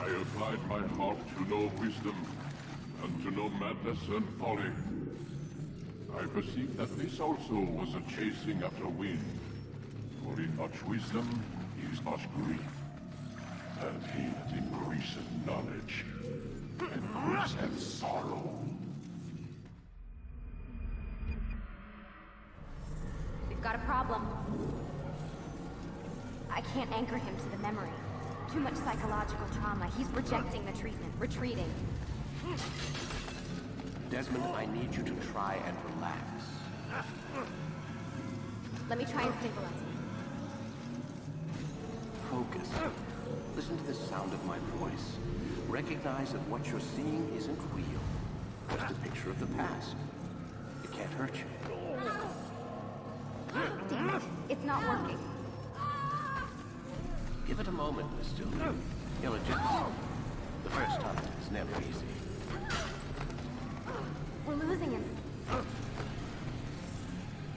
I applied my heart to know wisdom, and to know madness and folly. I perceived that this also was a chasing after wind. For in much wisdom is much grief, and he that increaseth knowledge increaseth sorrow. We've got a problem. I can't anchor him to the memory. Too much psychological trauma. He's rejecting the treatment, retreating. Desmond, I need you to try and relax. Let me try and stabilize him. Focus. Listen to the sound of my voice. Recognize that what you're seeing isn't real. Just a picture of the past. It can't hurt you. Damn it. It's not working. Give it a moment, Miss Stillman. You'll adjust. The first time is never easy. We're losing him.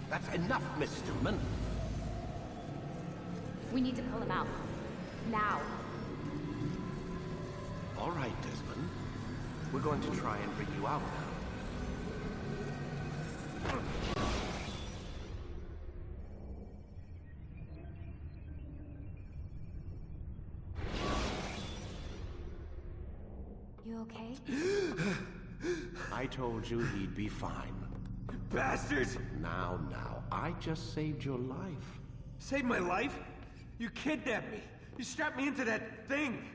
That's enough, Miss Stillman. We need to pull him out. Now. All right, Desmond. We're going to try and bring you out now. You okay? I told you he'd be fine. Bastards! Now, I just saved your life. Saved my life? You kidnapped me. You strapped me into that thing.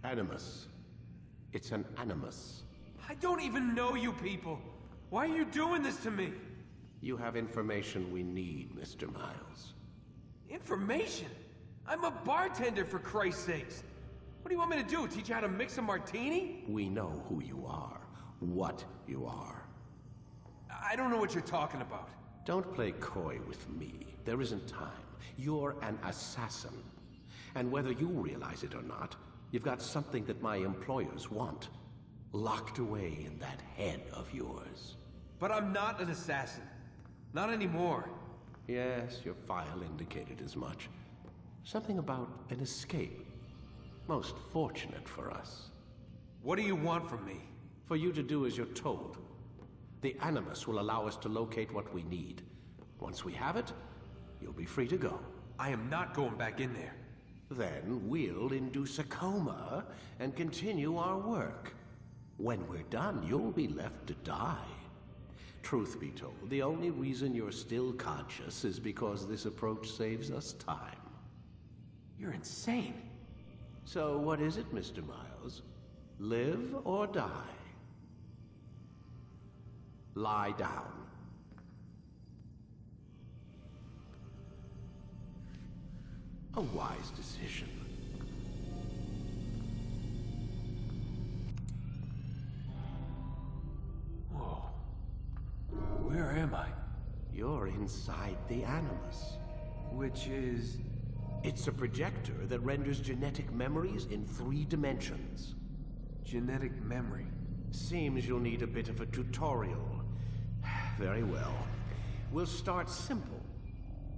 Animus. It's an animus. I don't even know you people. Why are you doing this to me? You have information we need, Mr. Miles. Information? I'm a bartender, for Christ's sakes. What do you want me to do? Teach you how to mix a martini? We know who you are. What you are. I don't know what you're talking about. Don't play coy with me. There isn't time. You're an assassin. And whether you realize it or not, you've got something that my employers want. Locked away in that head of yours. But I'm not an assassin. Not anymore. Yes, your file indicated as much. Something about an escape. Most fortunate for us. What do you want from me? For you to do as you're told. The Animus will allow us to locate what we need. Once we have it, you'll be free to go. I am not going back in there. Then we'll induce a coma and continue our work. When we're done, you'll be left to die. Truth be told, the only reason you're still conscious is because this approach saves us time. You're insane. So what is it, Mr. Miles? Live or die? Lie down. A wise decision. Whoa. Where am I? You're inside the Animus. Which is... It's a projector that renders genetic memories in 3 dimensions. genetic memory. Seems you'll need a bit of a tutorial. Very well. We'll start simple.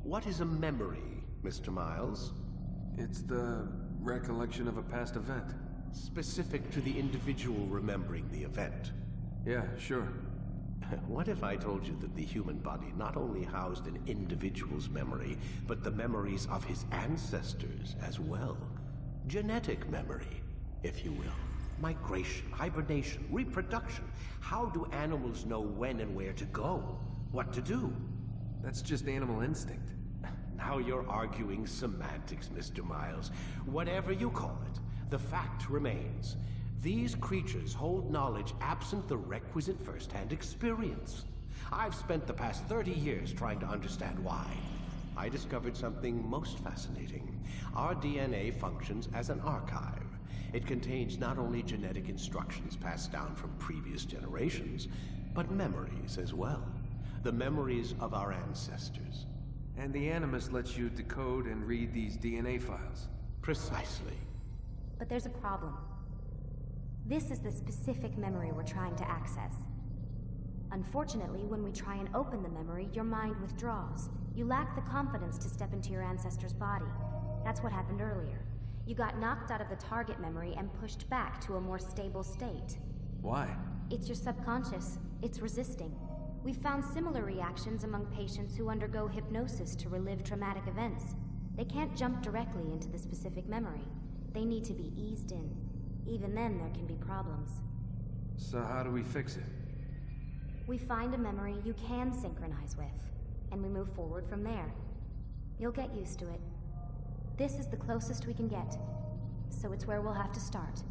What is a memory, Mr. Miles? It's the recollection of a past event. Specific to the individual remembering the event. Yeah, sure. What if I told you that the human body not only housed an individual's memory, but the memories of his ancestors as well? Genetic memory, if you will. Migration, hibernation, reproduction. How do animals know when and where to go? What to do? That's just animal instinct. Now you're arguing semantics, Mr. Miles. Whatever you call it, the fact remains. These creatures hold knowledge absent the requisite first-hand experience. I've spent the past 30 years trying to understand why. I discovered something most fascinating. Our DNA functions as an archive. It contains not only genetic instructions passed down from previous generations, but memories as well. The memories of our ancestors. And the Animus lets you decode and read these DNA files. Precisely. But there's a problem. This is the specific memory we're trying to access. Unfortunately, when we try and open the memory, your mind withdraws. You lack the confidence to step into your ancestor's body. That's what happened earlier. You got knocked out of the target memory and pushed back to a more stable state. Why? It's your subconscious. It's resisting. We've found similar reactions among patients who undergo hypnosis to relive traumatic events. They can't jump directly into the specific memory. They need to be eased in. Even then, there can be problems. So how do we fix it? We find a memory you can synchronize with, and we move forward from there. You'll get used to it. This is the closest we can get, so it's where we'll have to start.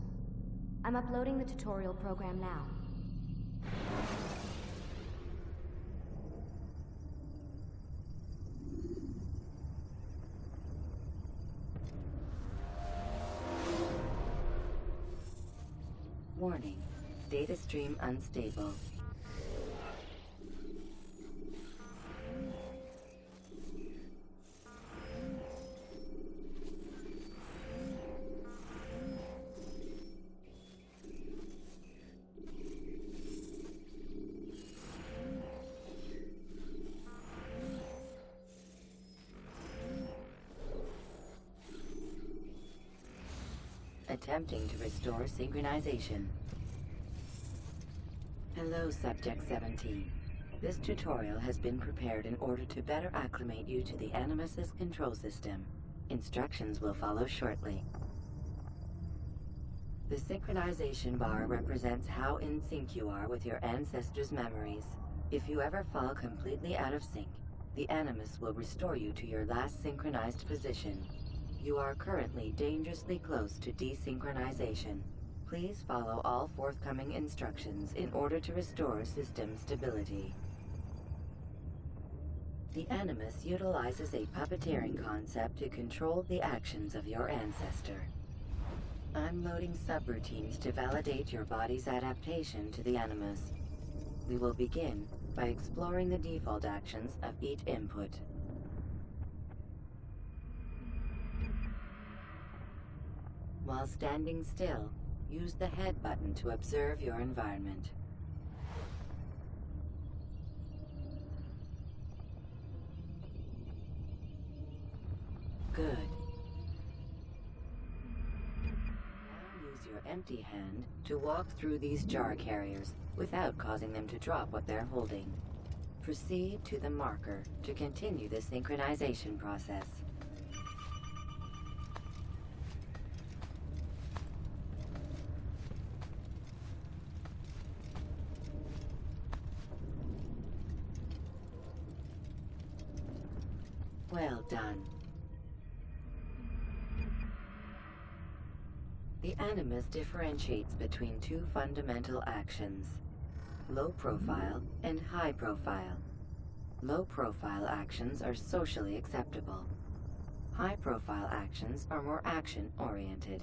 I'm uploading the tutorial program now. Warning, data stream unstable. Attempting to restore synchronization. Hello, Subject 17. This tutorial has been prepared in order to better acclimate you to the Animus's control system. Instructions will follow shortly. The synchronization bar represents how in sync you are with your ancestors' memories. If you ever fall completely out of sync, the Animus will restore you to your last synchronized position. You are currently dangerously close to desynchronization. Please follow all forthcoming instructions in order to restore system stability. The Animus utilizes a puppeteering concept to control the actions of your ancestor. I'm loading subroutines to validate your body's adaptation to the Animus. We will begin by exploring the default actions of each input. While standing still, use the head button to observe your environment. Good. Now use your empty hand to walk through these jar carriers without causing them to drop what they're holding. Proceed to the marker to continue the synchronization process. Well done. The Animus differentiates between two fundamental actions: low profile and high profile. Low profile actions are socially acceptable. High profile actions are more action-oriented.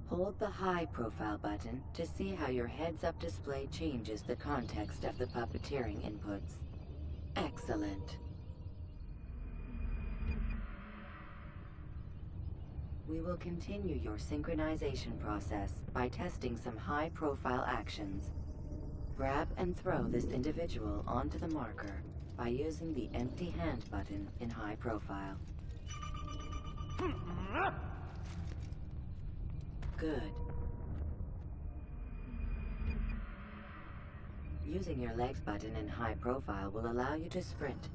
Hold the high profile button to see how your heads-up display changes the context of the puppeteering inputs. Excellent. We will continue your synchronization process by testing some high-profile actions. Grab and throw this individual onto the marker by using the empty hand button in high profile. Good. Using your legs button in high profile will allow you to sprint.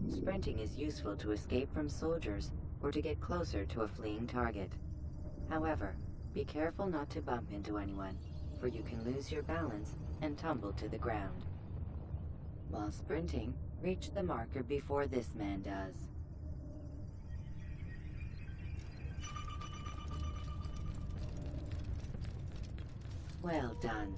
Sprinting is useful to escape from soldiers or to get closer to a fleeing target. However, be careful not to bump into anyone, for you can lose your balance and tumble to the ground. While sprinting, reach the marker before this man does. Well done.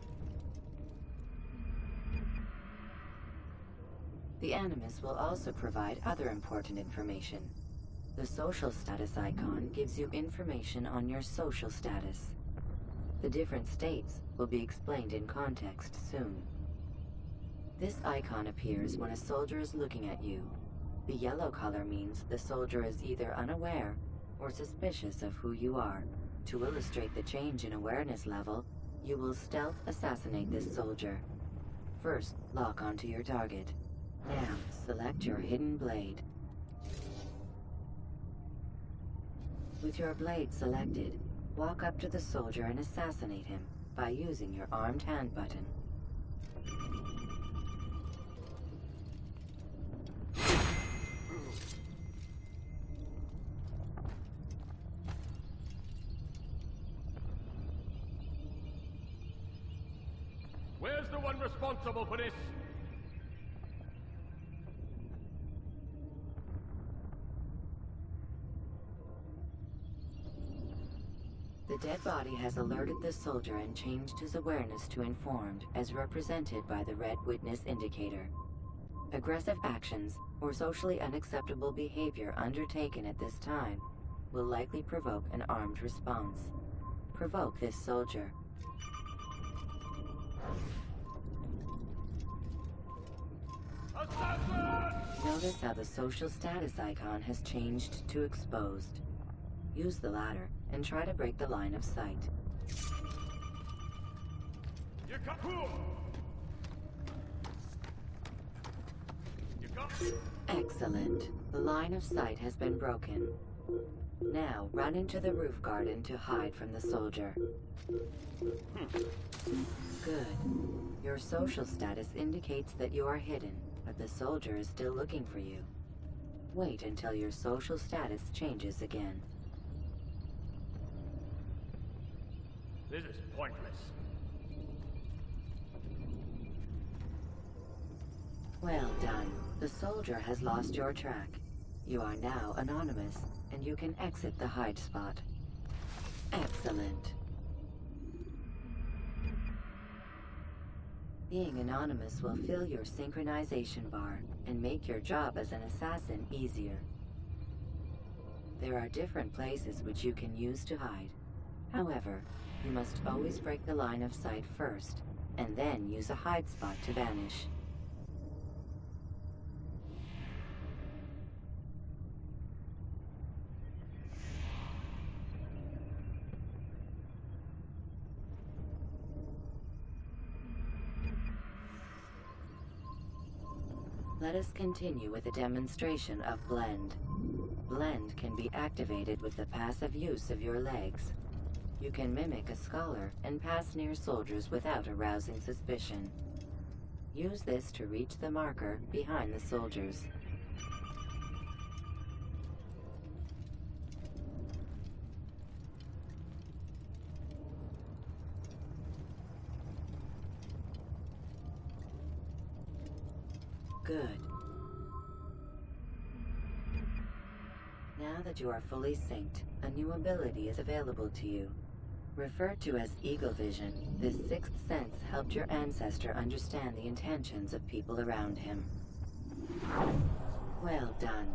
The Animus will also provide other important information. The social status icon gives you information on your social status. The different states will be explained in context soon. This icon appears when a soldier is looking at you. The yellow color means the soldier is either unaware or suspicious of who you are. To illustrate the change in awareness level, you will stealth assassinate this soldier. First, lock onto your target. Now, select your hidden blade. With your blade selected, walk up to the soldier and assassinate him by using your armed hand button. Where's the one responsible for this? The dead body has alerted the soldier and changed his awareness to informed, as represented by the red witness indicator. Aggressive actions or socially unacceptable behavior undertaken at this time will likely provoke an armed response. Provoke this soldier. Notice how the social status icon has changed to exposed. Use the ladder and try to break the line of sight. Excellent. The line of sight has been broken. Now run into the roof garden to hide from the soldier. Good. Your social status indicates that you are hidden, but the soldier is still looking for you. Wait until your social status changes again. This is pointless. Well done. The soldier has lost your track. You are now anonymous, and you can exit the hide spot. Excellent. Being anonymous will fill your synchronization bar and make your job as an assassin easier. There are different places which you can use to hide. However, you must always break the line of sight first, and then use a hide spot to vanish. Let us continue with a demonstration of blend. Blend can be activated with the passive use of your legs. You can mimic a scholar and pass near soldiers without arousing suspicion. Use this to reach the marker behind the soldiers. Good. Now that you are fully synced, a new ability is available to you. Referred to as Eagle Vision, this sixth sense helped your ancestor understand the intentions of people around him. Well done.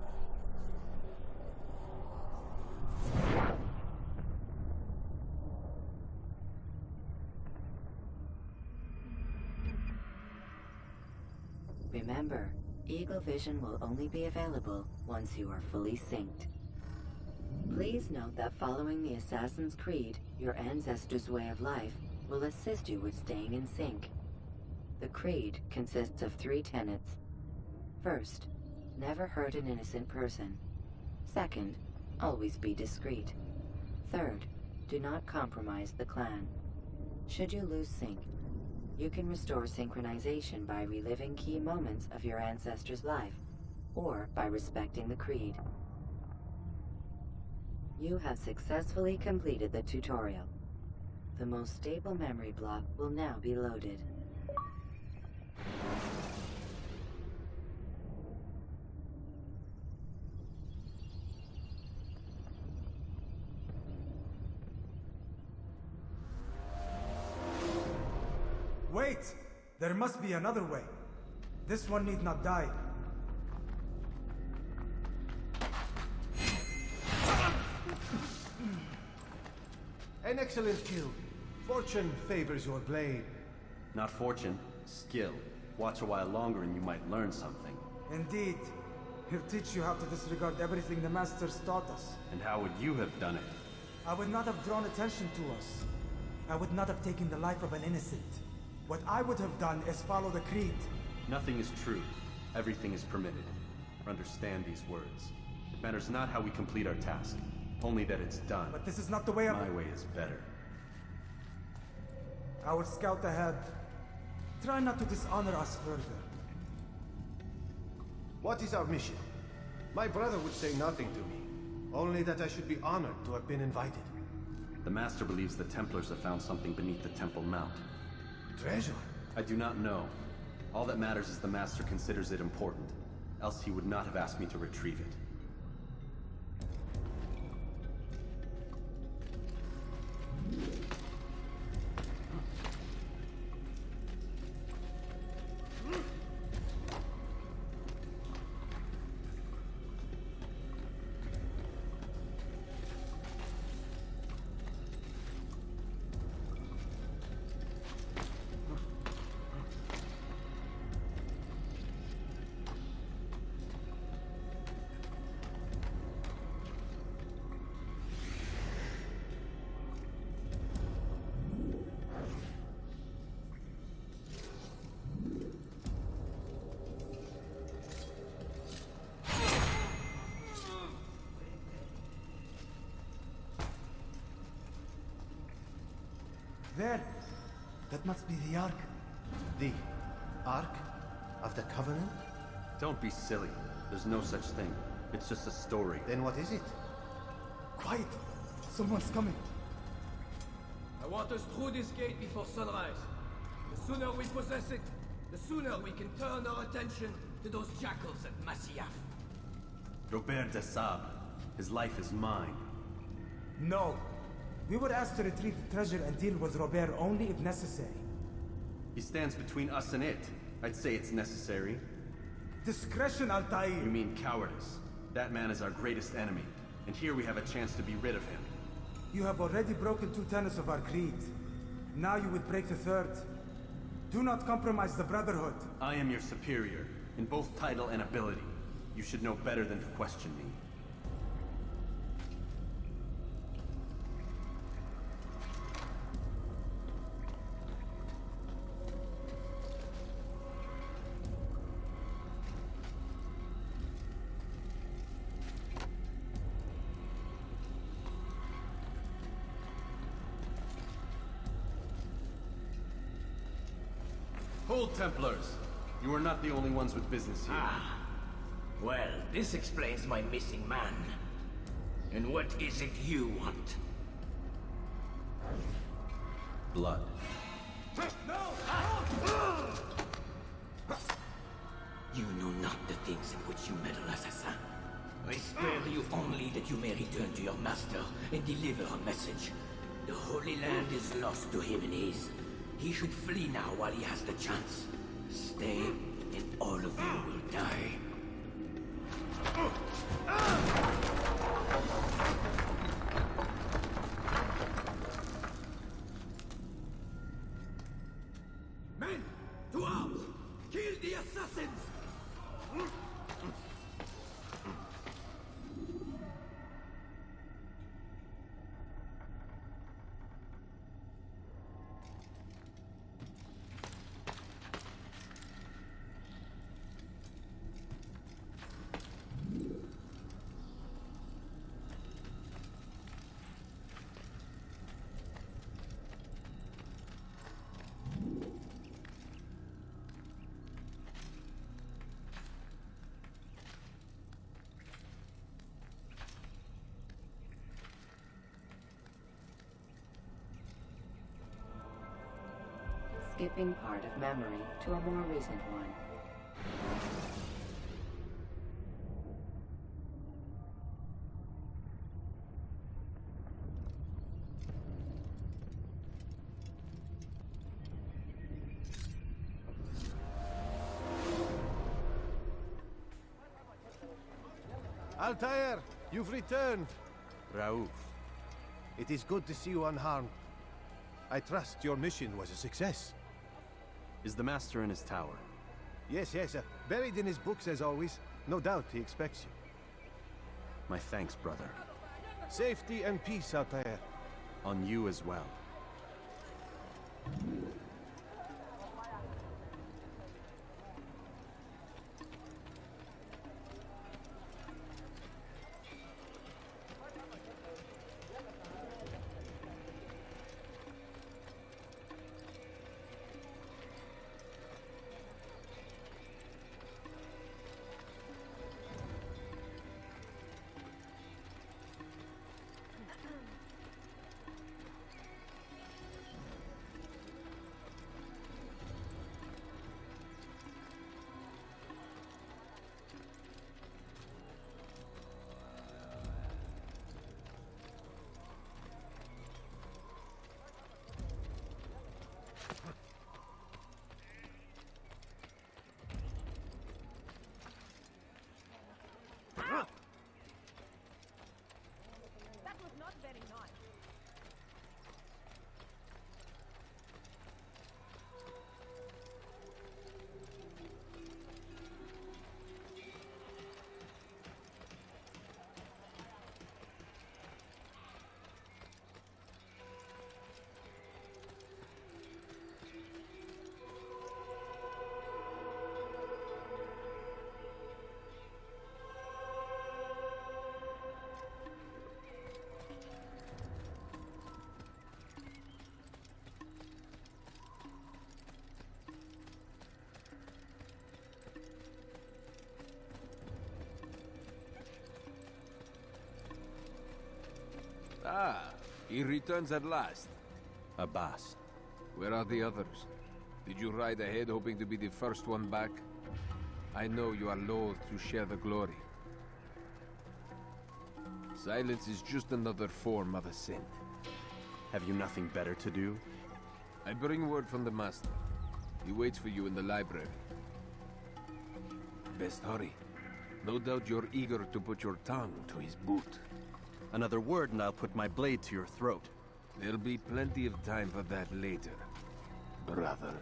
Remember, Eagle Vision will only be available once you are fully synced. Please note that following the Assassin's Creed, your ancestors' way of life, will assist you with staying in sync. The Creed consists of 3 tenets. First, never hurt an innocent person. Second, always be discreet. Third, do not compromise the clan. Should you lose sync, you can restore synchronization by reliving key moments of your ancestor's life, or by respecting the Creed. You have successfully completed the tutorial. The most stable memory block will now be loaded. Wait! There must be another way. This one need not die. An excellent kill. Fortune favors your blade. Not fortune, skill. Watch a while longer and you might learn something. Indeed. He'll teach you how to disregard everything the Masters taught us. And how would you have done it? I would not have drawn attention to us. I would not have taken the life of an innocent. What I would have done is follow the Creed. Nothing is true. Everything is permitted. Understand these words. It matters not how we complete our task, only that it's done. But this is not the way of... My way is better. I will scout ahead. Try not to dishonor us further. What is our mission? My brother would say nothing to me. Only that I should be honored to have been invited. The Master believes the Templars have found something beneath the Temple Mount. Treasure? I do not know. All that matters is the Master considers it important. Else he would not have asked me to retrieve it. There! That must be the Ark. The Ark of the Covenant? Don't be silly. There's no such thing. It's just a story. Then what is it? Quiet! Someone's coming. I want us through this gate before sunrise. The sooner we possess it, the sooner we can turn our attention to those jackals at Masyaf. Robert de Sable. His life is mine. No. We were asked to retrieve the treasure and deal with Robert only if necessary. He stands between us and it. I'd say it's necessary. Discretion, Altair! You mean cowardice. That man is our greatest enemy, and here we have a chance to be rid of him. You have already broken 2 tenets of our creed. Now you would break the 3rd. Do not compromise the Brotherhood. I am your superior, in both title and ability. You should know better than to question me. Hold, Templars! You are not the only ones with business here. Ah. Well, this explains my missing man. And what is it you want? Blood. You know not the things in which you meddle, assassin. I spare you only that you may return to your master and deliver a message. The Holy Land is lost to him and his. He should flee now while he has the chance. Stay, and all of you will die. Men, to arms! Kill the assassins! Skipping part of memory to a more recent one. Altair, you've returned. Raouf. It is good to see you unharmed. I trust your mission was a success. Is the Master in his tower? Yes, buried in his books as always. No doubt he expects you. My thanks, brother. Safety and peace, Altair. On you as well. That was not very nice. Ah, he returns at last. Abbas. Where are the others? Did you ride ahead hoping to be the first one back? I know you are loath to share the glory. Silence is just another form of assent. Have you nothing better to do? I bring word from the Master. He waits for you in the library. Best hurry. No doubt you're eager to put your tongue to his boot. Another word and I'll put my blade to your throat. There'll be plenty of time for that later, brother.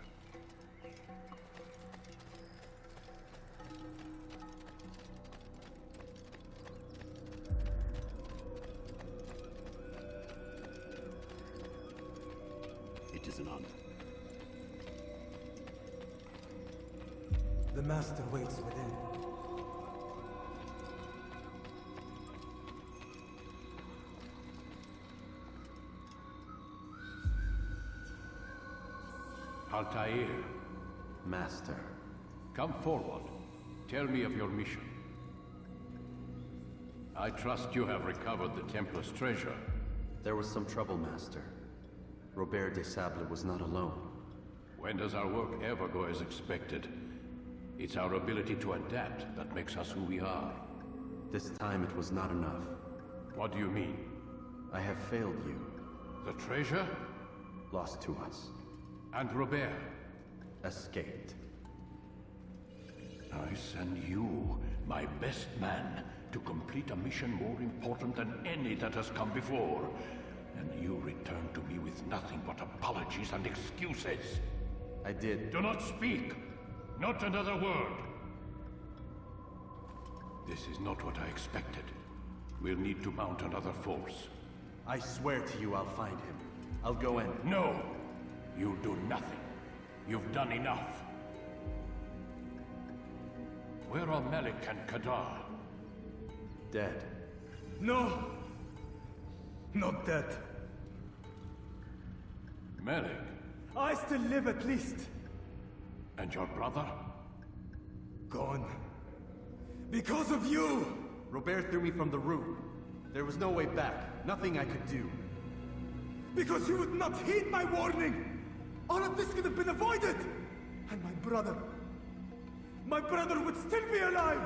It is an honor. The Master waits within. Altair, Master. Come forward. Tell me of your mission. I trust you have recovered the Templar's treasure. There was some trouble, Master. Robert de Sable was not alone. When does our work ever go as expected? It's our ability to adapt that makes us who we are. This time it was not enough. What do you mean? I have failed you. The treasure? Lost to us. And Robert? Escaped. I send you, my best man, to complete a mission more important than any that has come before. And you return to me with nothing but apologies and excuses. I did. Do not speak! Not another word! This is not what I expected. We'll need to mount another force. I swear to you I'll find him. I'll go in. No! You'll do nothing. You've done enough. Where are Malik and Kadar? Dead. No! Not dead. Malik? I still live at least. And your brother? Gone. Because of you! Robert threw me from the room. There was no way back. Nothing I could do. Because you would not heed my warning! All of this could have been avoided! And my brother would still be alive!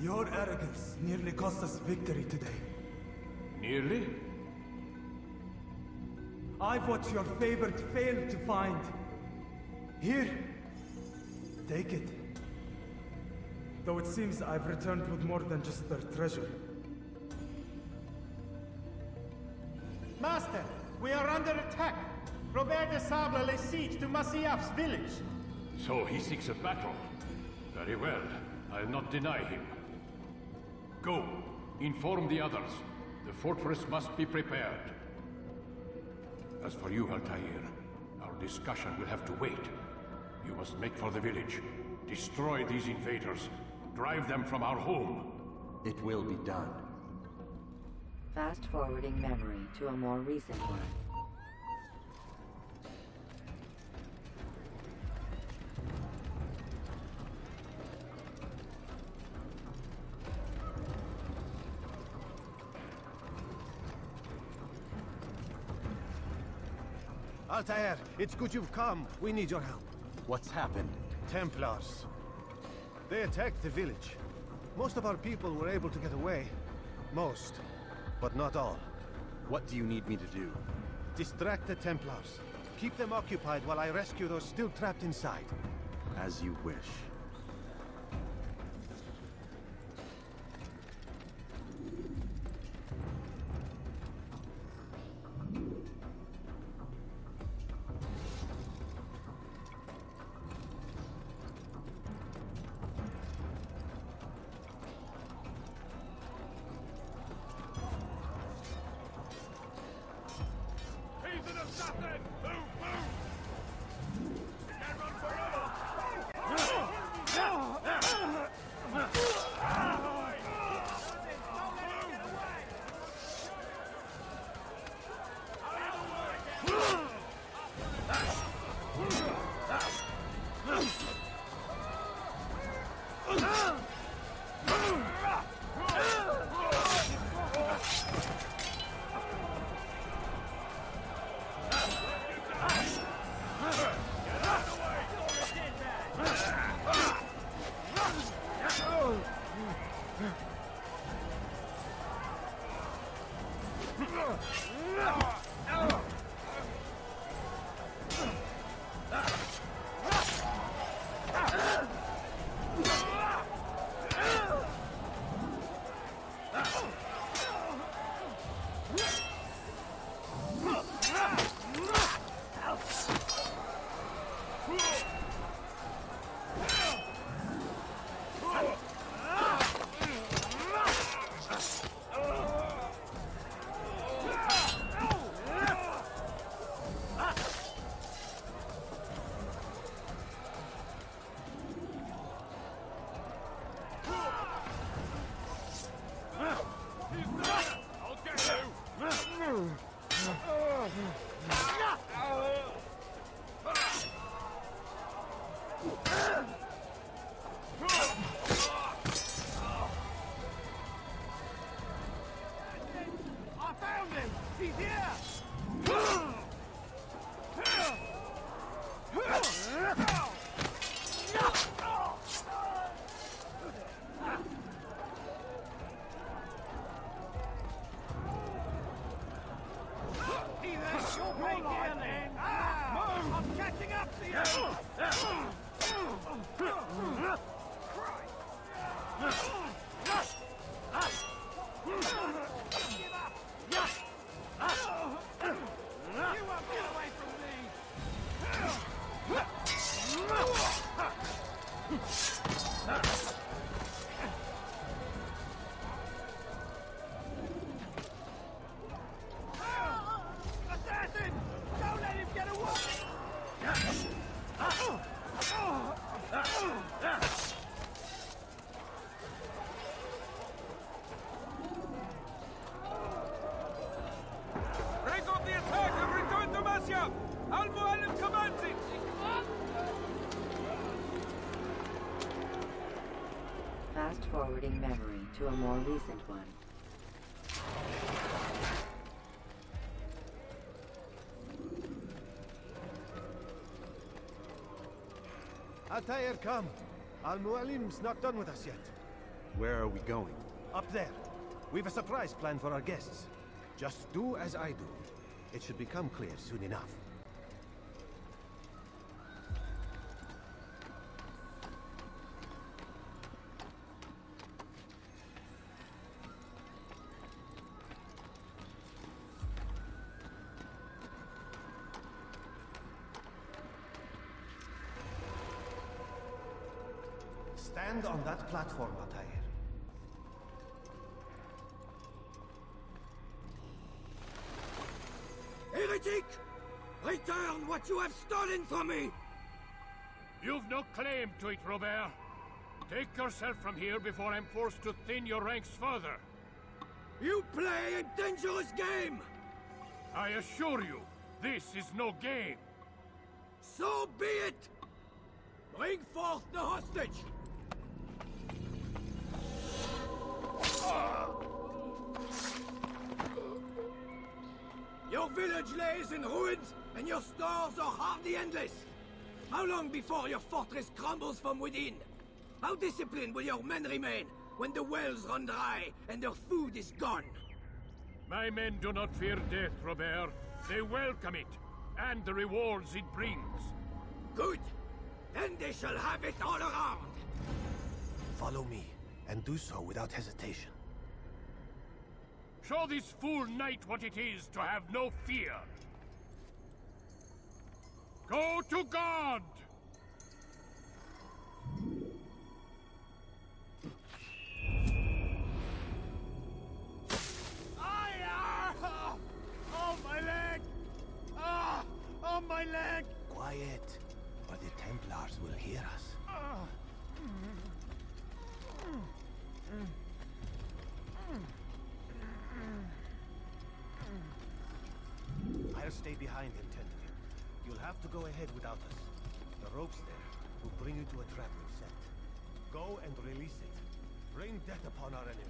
Your arrogance nearly cost us victory today. Nearly? I've what your favorite failed to find. Here, take it. Though it seems I've returned with more than just their treasure. Master, we are under attack. Robert de Sable lays siege to Masyaf's village. So he seeks a battle. Very well. I'll not deny him. Go. Inform the others. The fortress must be prepared. As for you, Altair, our discussion will have to wait. You must make for the village. Destroy these invaders. Drive them from our home. It will be done. Fast-forwarding memory to a more recent one. Altair, it's good you've come. We need your help. What's happened? Templars. They attacked the village. Most of our people were able to get away. Most, but not all. What do you need me to do? Distract the Templars. Keep them occupied while I rescue those still trapped inside. As you wish. He's an assassin! Move, move! He can't run forever! Break up the attack and return to Masya! Al-Mu'allim commands it! Fast-forwarding memory to a more recent one. Altair, come. Al-Mu'allim's not done with us yet. Where are we going? Up there. We've a surprise planned for our guests. Just do as I do. It should become clear soon enough. Stand on that platform, Altair. Heretic! Return what you have stolen from me! You've no claim to it, Robert. Take yourself from here before I'm forced to thin your ranks further. You play a dangerous game! I assure you, this is no game. So be it! Bring forth the hostage! Your village lays in ruins, and your stores are hardly endless. How long before your fortress crumbles from within? How disciplined will your men remain when the wells run dry and their food is gone? My men do not fear death, Robert. They welcome it, and the rewards it brings. Good. Then they shall have it all around. Follow me, and do so without hesitation. Show this fool knight what it is to have no fear. Go to God! Oh, my leg! Ah! Oh, my leg! Quiet, or the Templars will hear us. I'll stay behind and tend to him. You'll have to go ahead without us. The ropes there will bring you to a trap we've set. Go and release it. Rain death upon our enemies.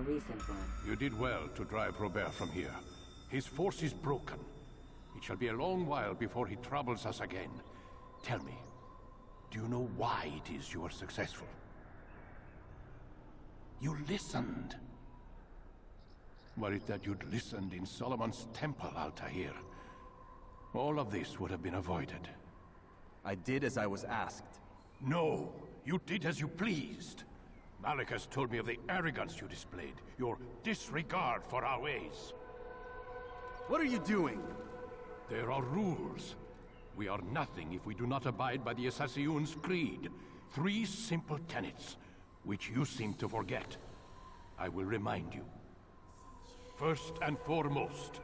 Recent one. You did well to drive Robert from here. His force is broken. It shall be a long while before he troubles us again. Tell me, do you know why it is you are successful? You listened. Were it that you'd listened in Solomon's temple, Altair, all of this would have been avoided. I did as I was asked. No, you did as you pleased. Malik has told me of the arrogance you displayed, your disregard for our ways. What are you doing? There are rules. We are nothing if we do not abide by the Assassin's creed. 3 simple tenets, which you seem to forget. I will remind you. First and foremost,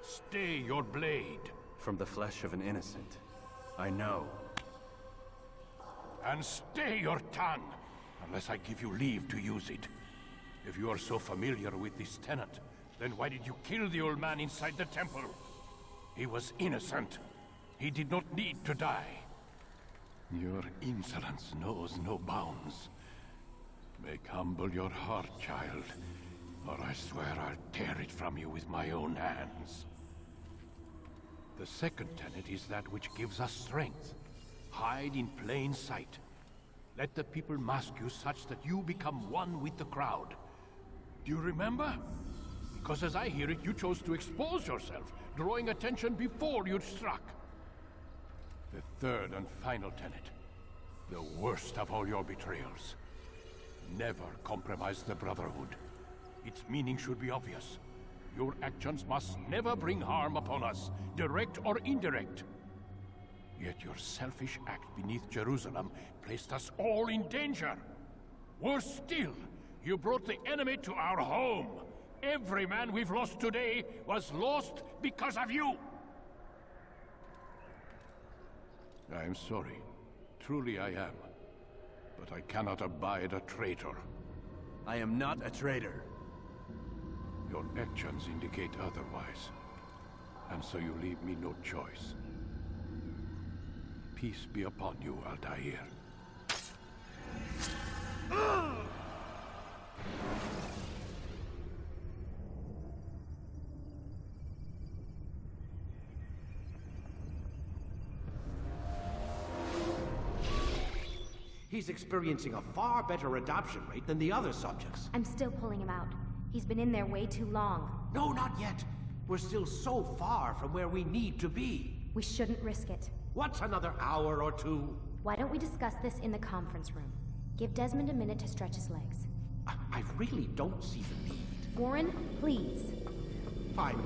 stay your blade. From the flesh of an innocent. I know. And stay your tongue, unless I give you leave to use it. If you are so familiar with this tenant, then why did you kill the old man inside the temple? He was innocent. He did not need to die. Your insolence knows no bounds. Make humble your heart, child, or I swear I'll tear it from you with my own hands. The second tenet is that which gives us strength. Hide in plain sight. Let the people mask you such that you become one with the crowd. Do you remember? Because as I hear it, you chose to expose yourself, drawing attention before you'd struck. The third and final tenet. The worst of all your betrayals. Never compromise the Brotherhood. Its meaning should be obvious. Your actions must never bring harm upon us, direct or indirect. Yet your selfish act beneath Jerusalem placed us all in danger. Worse still, you brought the enemy to our home. Every man we've lost today was lost because of you. I am sorry. Truly I am. But I cannot abide a traitor. I am not a traitor. Your actions indicate otherwise. And so you leave me no choice. Peace be upon you, Altair. He's experiencing a far better adoption rate than the other subjects. I'm still pulling him out. He's been in there way too long. No, not yet. We're still so far from where we need to be. We shouldn't risk it. What's another hour or two? Why don't we discuss this in the conference room? Give Desmond a minute to stretch his legs. I really don't see the need. Warren, please. Fine.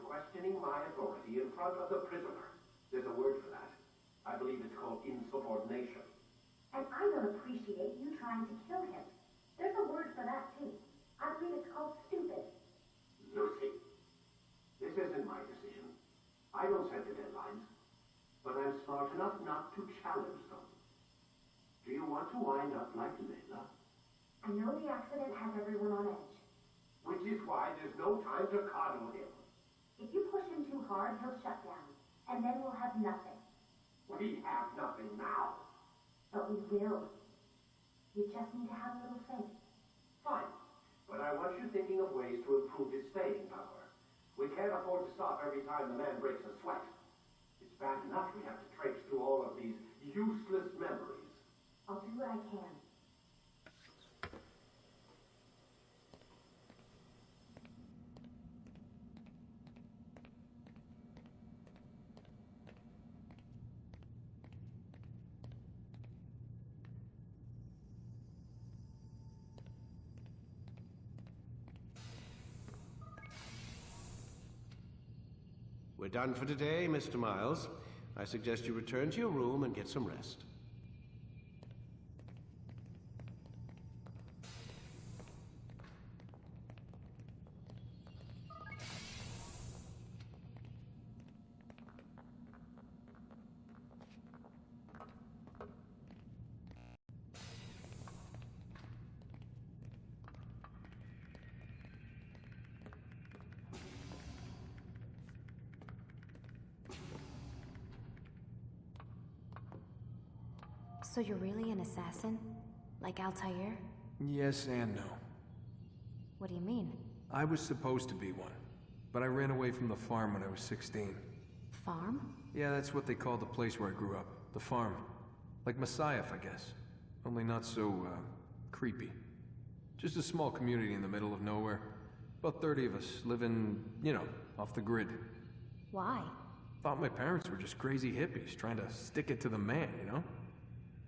Questioning my authority in front of the prisoner. There's a word for that. I believe it's called insubordination. And I don't appreciate you trying to kill him. There's a word for that, too. I believe it's called stupid. Lucy, this isn't my decision. I don't set the deadlines. But I'm smart enough not to challenge them. Do you want to wind up like Layla? I know the accident has everyone on edge. Which is why there's no time to coddle him. If you push him too hard, he'll shut down. And then we'll have nothing. We have nothing now. But we will. You just need to have a little faith. Fine. But I want you thinking of ways to improve his staying power. We can't afford to stop every time the man breaks a sweat. It's bad enough we have to traipse through all of these useless memories. I'll do what I can. We're done for today, Mr. Miles. I suggest you return to your room and get some rest. So you're really an assassin? Like Altair? Yes and no. What do you mean? I was supposed to be one, but I ran away from the farm when I was 16. farm? Yeah, that's what they call the place where I grew up. The farm. Like Messiah, I guess. Only not so, creepy. Just a small community in the middle of nowhere. About 30 of us, living, you know, off the grid. Why? Thought my parents were just crazy hippies, trying to stick it to the man, you know?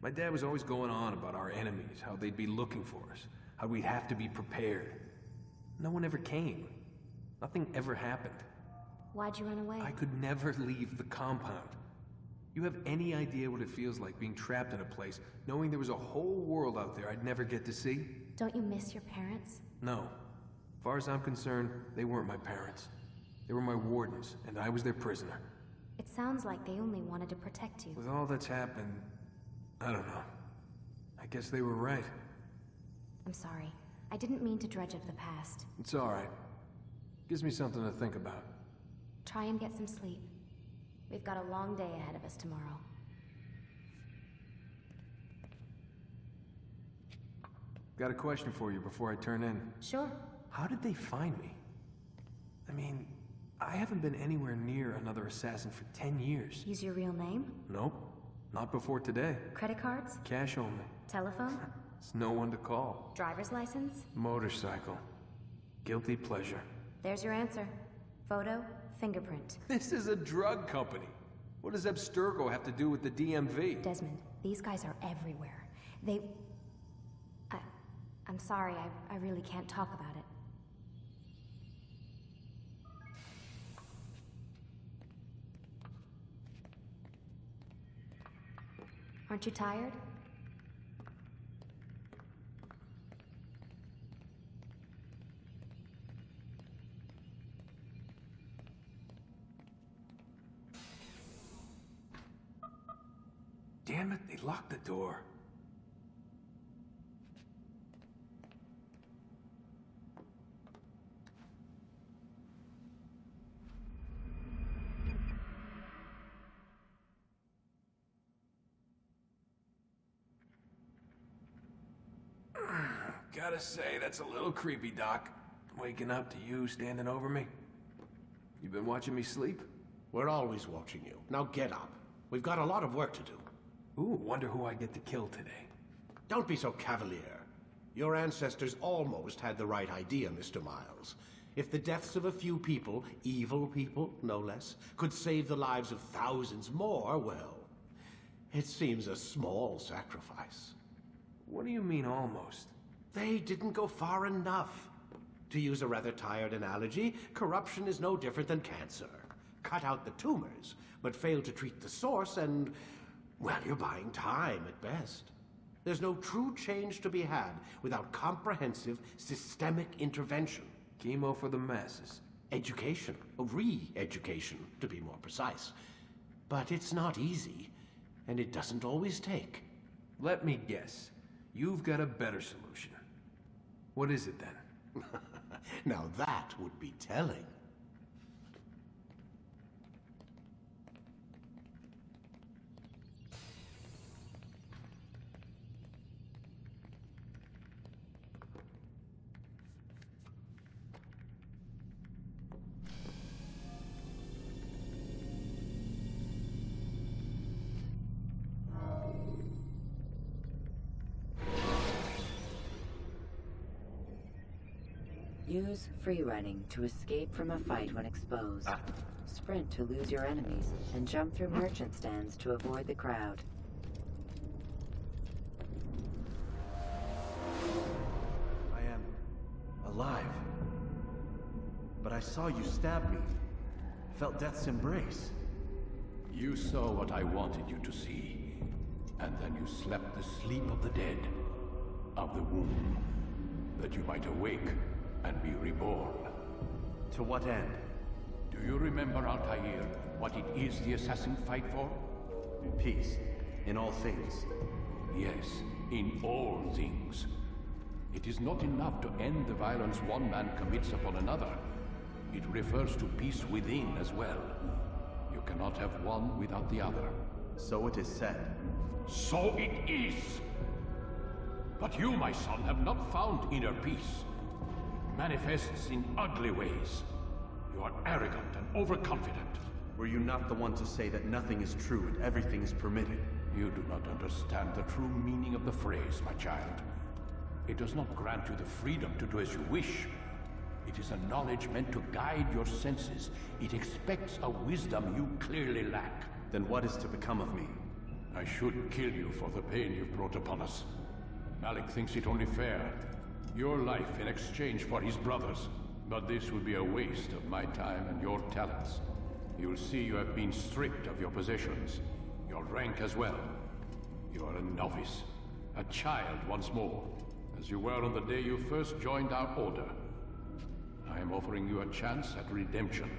My dad was always going on about our enemies, how they'd be looking for us, how we'd have to be prepared. No one ever came. Nothing ever happened. Why'd you run away? I could never leave the compound. You have any idea what it feels like being trapped in a place, knowing there was a whole world out there I'd never get to see? Don't you miss your parents? No. As far as I'm concerned, they weren't my parents. They were my wardens, and I was their prisoner. It sounds like they only wanted to protect you. With all that's happened, I don't know. I guess they were right. I'm sorry. I didn't mean to dredge up the past. It's alright. Gives me something to think about. Try and get some sleep. We've got a long day ahead of us tomorrow. Got a question for you before I turn in. Sure. How did they find me? I mean, I haven't been anywhere near another assassin for 10 years. Use your real name? Nope. Not before today. Credit cards? Cash only. Telephone? There's no one to call. Driver's license? Motorcycle. Guilty pleasure. There's your answer. Photo, fingerprint. This is a drug company. What does Abstergo have to do with the DMV? Desmond, these guys are everywhere. I'm sorry, I really can't talk about it. Aren't you tired? Damn it, they locked the door. Gotta say, that's a little creepy, Doc. Waking up to you standing over me. You been watching me sleep? We're always watching you. Now get up. We've got a lot of work to do. Ooh, wonder who I get to kill today. Don't be so cavalier. Your ancestors almost had the right idea, Mr. Miles. If the deaths of a few people, evil people, no less, could save the lives of thousands more, well, it seems a small sacrifice. What do you mean, almost? They didn't go far enough. To use a rather tired analogy, corruption is no different than cancer. Cut out the tumors, but fail to treat the source and, well, you're buying time at best. There's no true change to be had without comprehensive, systemic intervention. Chemo for the masses. Education, re-education, to be more precise. But it's not easy, and it doesn't always take. Let me guess. You've got a better solution. What is it then? Now that would be telling. Use free running to escape from a fight when exposed. Sprint to lose your enemies, and jump through merchant stands to avoid the crowd. I am alive. But I saw you stab me. Felt death's embrace. You saw what I wanted you to see, and then you slept the sleep of the dead, of the womb, that you might awake and be reborn. To what end? Do you remember, Altair, what it is the assassins fight for? Peace. In all things. Yes, in all things. It is not enough to end the violence one man commits upon another. It refers to peace within as well. You cannot have one without the other. So it is said. So it is! But you, my son, have not found inner peace. It manifests in ugly ways. You are arrogant and overconfident. Were you not the one to say that nothing is true and everything is permitted? You do not understand the true meaning of the phrase, my child. It does not grant you the freedom to do as you wish. It is a knowledge meant to guide your senses. It expects a wisdom you clearly lack. Then what is to become of me? I should kill you for the pain you've brought upon us. Malik thinks it only fair. Your life in exchange for his brother's. But this would be a waste of my time and your talents. You'll see you have been stripped of your possessions. Your rank as well. You are a novice. A child once more. As you were on the day you first joined our order. I am offering you a chance at redemption.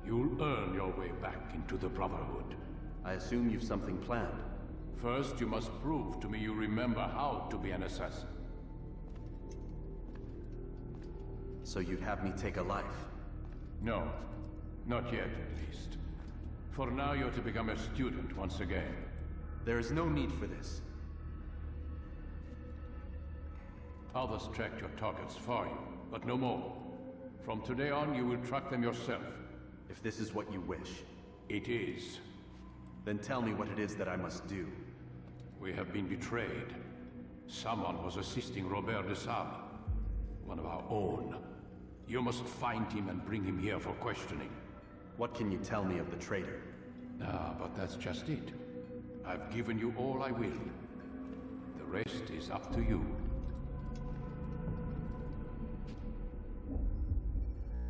You'll earn your way back into the Brotherhood. I assume you've something planned. First, you must prove to me you remember how to be an assassin. So you'd have me take a life? No. Not yet, at least. For now, you're to become a student once again. There is no need for this. Others tracked your targets for you, but no more. From today on, you will track them yourself. If this is what you wish. It is. Then tell me what it is that I must do. We have been betrayed. Someone was assisting Robert de Sable, one of our own. You must find him and bring him here for questioning. What can you tell me of the traitor? Ah, but that's just it. I've given you all I will. The rest is up to you.